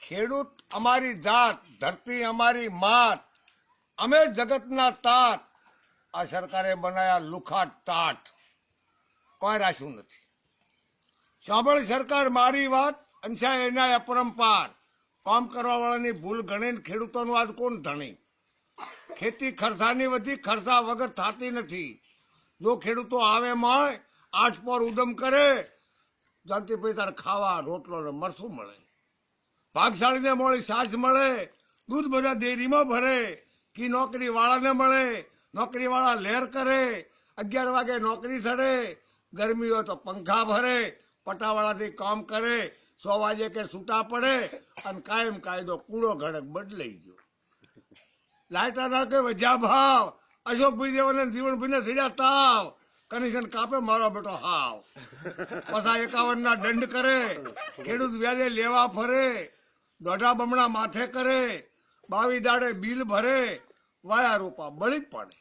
ખેડૂત અમારી જાત, ધરતી અમારી માત, અમે જગતના તાત, આ સરકારે બનાયા લુખા ટાટ, કોઈ રાખ્યું નથી. સાંભળ સરકાર મારી વાત, અંશાય એના અપરંપાર, કામ કરવા વાળાની ભૂલ ગણીને ખેડૂતોનું આજ કોણ ધણી? ખેતી ખર્ચાની વધી, ખર્ચા વગર થતી નથી. જો ખેડૂતો આવે માય, આઠ પર ઉદમ કરે, જાણતી પછી તારે ખાવા રોટલો ને મરસું મળે, ભાગશાળીને મોડી છાશ મળે, દૂધ બધા ડેરીમાં ભરે, કી નોકરી વાળાને મળે, નોકરી વાળા લહેર કરે, 11 વાગે નોકરી ચડે, ગરમી હોય તો પંખા ભરે, પટાવાળાથી કામ કરે, 100 વાગે કે છૂટા પડે, અને કાયમ કાયદો કૂડો ઘડક બદલાઈ ગયો. લાઈટા ના કે વધ્યા ભાવ, અશોકભાઈ દેવાને જીવનભાઈને સીડ્યા તાવ, કમિશન કાપે મારો બેટો હાવ, પાછા 51 ના દંડ કરે, ખેડૂત વ્યાજે લેવા ફરે, દોઢા બમણા માથે કરે, 22 દાડે બિલ ભરે, વાયા રૂપા બળી પડે.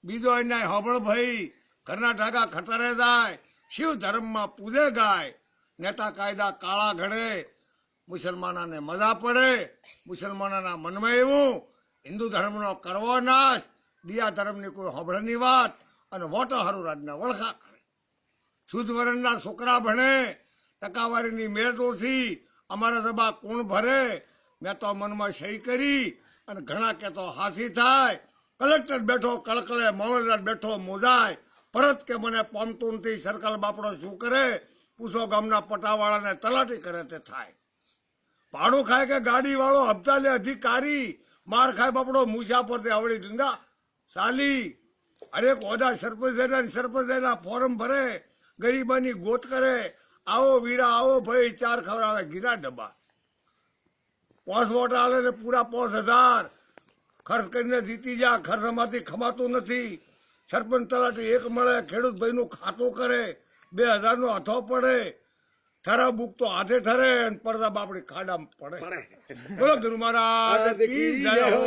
બીજો અન્યાય હબળ ભાઈ, ઘરના ઢાકા ખતરે જાય, શિવ ધર્મમાં પૂજે ગાય, નેતા કાયદા કાળા ઘડે, મુસલમાનોને મજા પડે, મુસલમાનોના મનમાં એવું, હિન્દુ ધર્મનો કરવો નાશ, દિયા ધર્મની કોઈ હબળની વાત, અને વોટો હારું રાજના વળખા કરે. શુદ્ધ વર્ણના છોકરા ભણે, ટકાવારીની મેળ ઓછી, અમારા સભા કોણ ભરે, મેં તો મનમાં સહી કરી, અને ઘણા કહેતો હાથી થાય, કલેક્ટર બેઠો કળકળે, મામલતદાર બેઠો મોજાય, પરત કે મને પામતું નથી, સરકાર બાપડો શું કરે, પૂછો ગામના પટાવાળાને તલાટી કરે તે થાય. ભાડું ખાય કે ગાડી વાળો, હપ્તા લે અધિકારી, માર ખાય બાપડો મૂછા પર તે આવડી ધંધા સાલી, હરેક હોદા સરપંચના ફોરમ ભરે, ગરીબાની ગોત કરે, આવો વીરા આવો ભાઈ, 4 ખવડાવે ગીરા ડબ્બા, 5 વોટ આલે ને પૂરા 5000 ખર્ચ કરીને જીતી જા, ખર્ચમાંથી ખમાતું નથી. સરપંચ તલાટી એક મળે, ખેડૂત ભાઈનું ખાતું કરે, 2000 નો હાથો પડે, થરા બુક તો હાથે ઠરે, પડદા બાપડી ખાડામાં પડે. બોલો ગુરુ મહારાજ કી જય હો.